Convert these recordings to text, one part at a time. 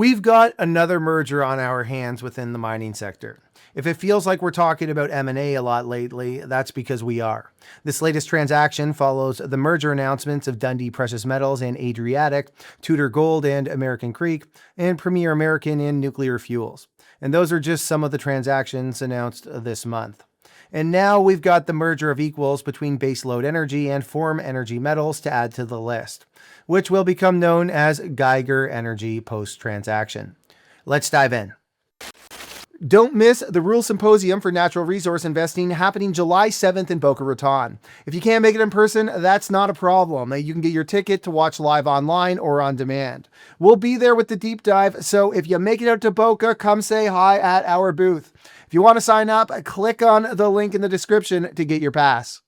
We've got another merger on our hands within the mining sector. If it feels like we're talking about M&A a lot lately, that's because we are. This latest transaction follows the merger announcements of Dundee Precious Metals and Adriatic, Tudor Gold and American Creek, and Premier American and Nuclear Fuels. And those are just some of the transactions announced this month. And now we've got the merger of equals between Baselode Energy and Forum Energy Metals to add to the list, which will become known as Geiger Energy post-transaction. Let's dive in. Don't miss the Rural Symposium for Natural Resource Investing happening July 7th in Boca Raton. If you can't make it in person, that's not a problem. You can get your ticket to watch live online or on demand. We'll be there with the deep dive, so if you make it out to Boca, come say hi at our booth. If you want to sign up, click on the link in the description to get your pass.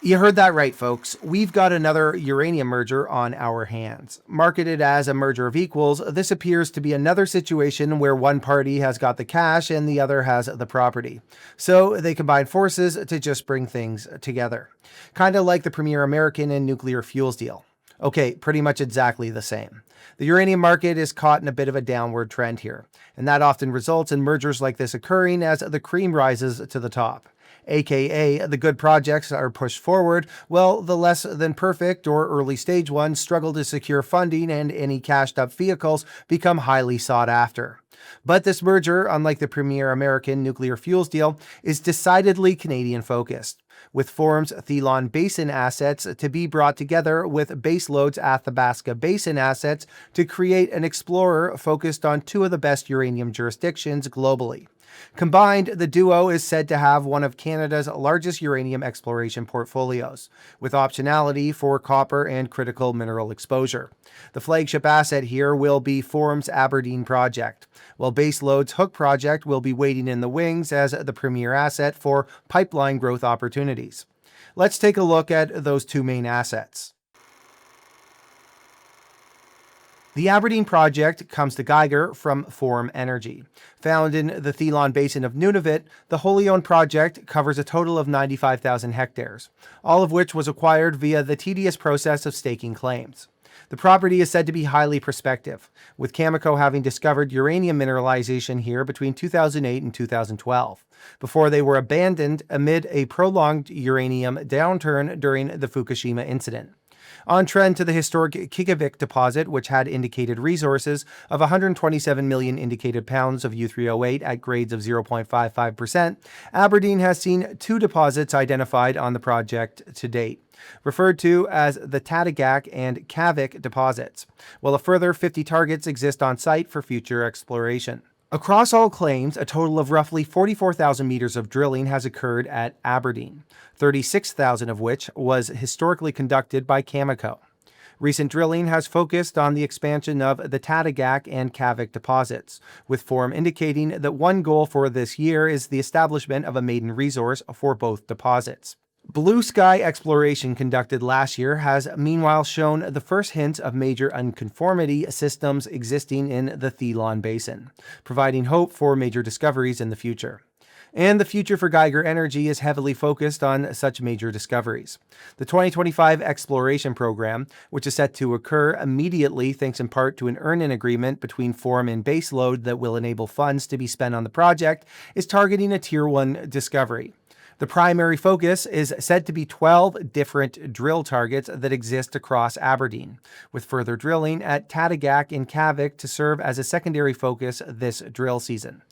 You heard that right, folks. We've got another uranium merger on our hands. Marketed as a merger of equals, this appears to be another situation where one party has got the cash and the other has the property. So they combine forces to just bring things together. Kind of like the Premier American and Nuclear Fuels deal. Okay, pretty much exactly the same. The uranium market is caught in a bit of a downward trend here, and that often results in mergers like this occurring as the cream rises to the top. AKA, the good projects are pushed forward, while the less than perfect or early stage ones struggle to secure funding and any cashed up vehicles become highly sought after. But this merger, unlike the Premier American Nuclear Fuels deal, is decidedly Canadian focused, with Forum's Thelon Basin assets to be brought together with Baselode's Athabasca Basin assets to create an explorer focused on two of the best uranium jurisdictions globally. Combined, the duo is said to have one of Canada's largest uranium exploration portfolios, with optionality for copper and critical mineral exposure. The flagship asset here will be Forum's Aberdeen project, while Baselode's Hook project will be waiting in the wings as the premier asset for pipeline growth opportunities. Let's take a look at those two main assets. The Aberdeen project comes to Geiger from Forum Energy. Found in the Thelon Basin of Nunavut, the wholly owned project covers a total of 95,000 hectares, all of which was acquired via the tedious process of staking claims. The property is said to be highly prospective, with Cameco having discovered uranium mineralization here between 2008 and 2012, before they were abandoned amid a prolonged uranium downturn during the Fukushima incident. On trend to the historic Kikavik deposit, which had indicated resources of 127 million indicated pounds of U3O8 at grades of 0.55%, Aberdeen has seen two deposits identified on the project to date, referred to as the Tadagak and Kavik deposits, while a further 50 targets exist on site for future exploration. Across all claims, a total of roughly 44,000 meters of drilling has occurred at Aberdeen, 36,000 of which was historically conducted by Cameco. Recent drilling has focused on the expansion of the Tadagak and Kavik deposits, with Forum indicating that one goal for this year is the establishment of a maiden resource for both deposits. Blue Sky exploration conducted last year has meanwhile shown the first hints of major unconformity systems existing in the Thelon Basin, providing hope for major discoveries in the future. And the future for Geiger Energy is heavily focused on such major discoveries. The 2025 exploration program, which is set to occur immediately thanks in part to an earn-in agreement between Forum and Baselode that will enable funds to be spent on the project, is targeting a Tier 1 discovery. The primary focus is said to be 12 different drill targets that exist across Aberdeen, with further drilling at Tadagak and Kavik to serve as a secondary focus this drill season.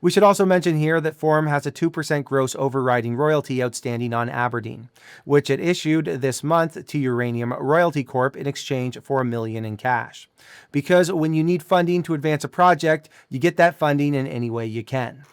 We should also mention here that Forum has a 2% gross overriding royalty outstanding on Aberdeen, which it issued this month to Uranium Royalty Corp in exchange for $1 million in cash. Because when you need funding to advance a project, you get that funding in any way you can.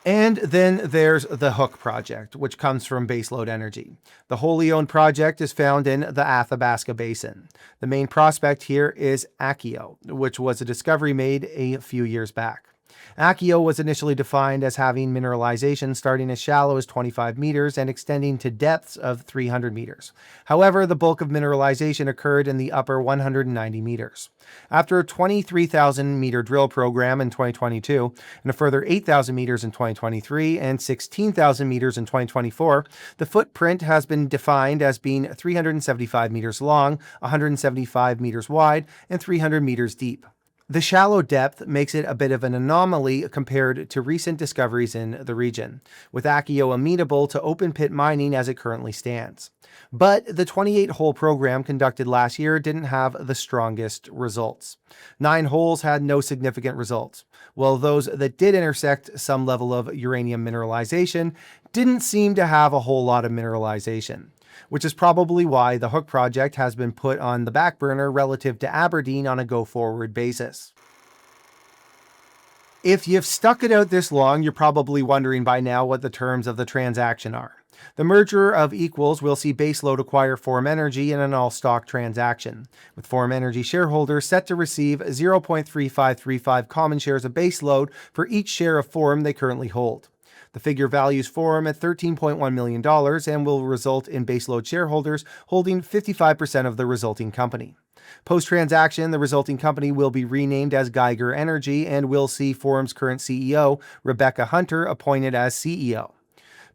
And then there's the Hook project, which comes from Baselode Energy. The wholly owned project is found in the Athabasca Basin. The main prospect here is Akio, which was a discovery made a few years back. Akio was initially defined as having mineralization starting as shallow as 25 meters and extending to depths of 300 meters. However, the bulk of mineralization occurred in the upper 190 meters. After a 23,000 meter drill program in 2022 and a further 8,000 meters in 2023 and 16,000 meters in 2024, the footprint has been defined as being 375 meters long, 175 meters wide, and 300 meters deep. The shallow depth makes it a bit of an anomaly compared to recent discoveries in the region, with Akio amenable to open-pit mining as it currently stands. But the 28-hole program conducted last year didn't have the strongest results. 9 holes had no significant results, while those that did intersect some level of uranium mineralization didn't seem to have a whole lot of mineralization, which is probably why the Hook project has been put on the back burner relative to Aberdeen on a go-forward basis. If you've stuck it out this long, you're probably wondering by now what the terms of the transaction are. The merger of equals will see Baselode acquire Forum Energy in an all-stock transaction, with Forum Energy shareholders set to receive 0.3535 common shares of Baselode for each share of Forum they currently hold. The figure values Forum at $13.1 million and will result in Baselode shareholders holding 55% of the resulting company. Post-transaction, the resulting company will be renamed as Geiger Energy and will see Forum's current CEO, Rebecca Hunter, appointed as CEO.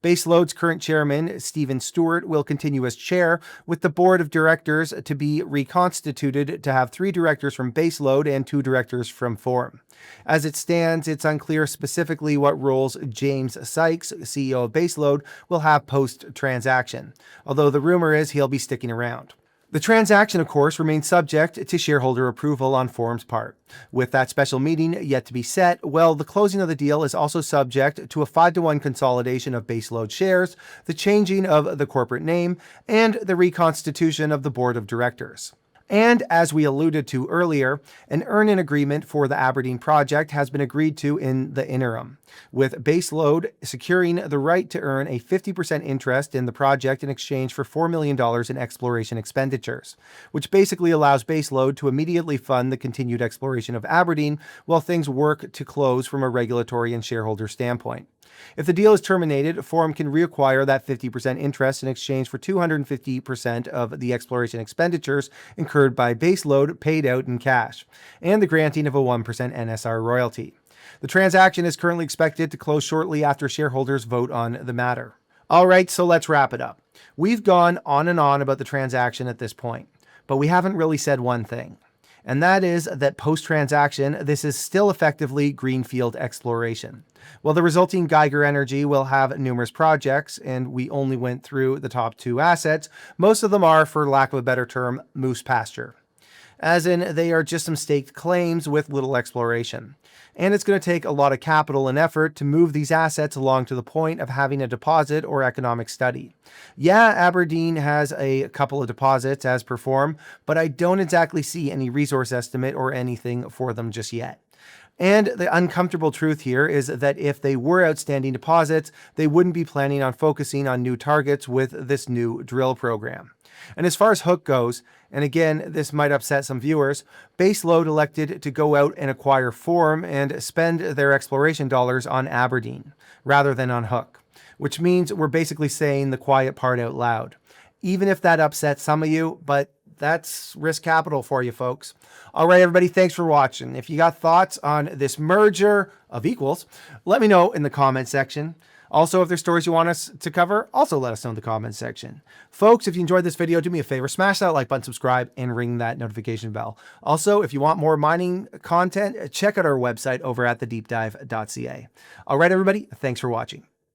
Baselode's current chairman, Stephen Stewart, will continue as chair, with the board of directors to be reconstituted to have 3 directors from Baselode and 2 directors from Forum. As it stands, it's unclear specifically what roles James Sykes, CEO of Baselode, will have post-transaction, although the rumor is he'll be sticking around. The transaction, of course, remains subject to shareholder approval on Forum's part. With that special meeting yet to be set, the closing of the deal is also subject to a 5-to-1 consolidation of Baselode shares, the changing of the corporate name, and the reconstitution of the board of directors. And as we alluded to earlier, an earn-in agreement for the Aberdeen project has been agreed to in the interim, with Baselode securing the right to earn a 50% interest in the project in exchange for $4 million in exploration expenditures, which basically allows Baselode to immediately fund the continued exploration of Aberdeen while things work to close from a regulatory and shareholder standpoint. If the deal is terminated, Forum can reacquire that 50% interest in exchange for 250% of the exploration expenditures incurred by Baselode paid out in cash, and the granting of a 1% NSR royalty. The transaction is currently expected to close shortly after shareholders vote on the matter. All right, so let's wrap it up. We've gone on and on about the transaction at this point, but we haven't really said one thing. And that is that post-transaction, this is still effectively greenfield exploration. While the resulting Geiger Energy will have numerous projects, and we only went through the top 2 assets, most of them are, for lack of a better term, moose pasture. As in, they are just some staked claims with little exploration. And it's going to take a lot of capital and effort to move these assets along to the point of having a deposit or economic study. Yeah, Aberdeen has a couple of deposits as per Forum, but I don't exactly see any resource estimate or anything for them just yet. And the uncomfortable truth here is that if they were outstanding deposits, they wouldn't be planning on focusing on new targets with this new drill program. And as far as Hook goes, and again, this might upset some viewers, Baselode elected to go out and acquire Forum and spend their exploration dollars on Aberdeen, rather than on Hook, which means we're basically saying the quiet part out loud. Even if that upsets some of you, but that's risk capital for you folks. All right, everybody, thanks for watching. If you got thoughts on this merger of equals, let me know in the comment section. Also, if there's stories you want us to cover, also let us know in the comments section. Folks, if you enjoyed this video, do me a favor, smash that like button, subscribe, and ring that notification bell. Also, if you want more mining content, check out our website over at TheDeepDive.ca. All right, everybody, thanks for watching.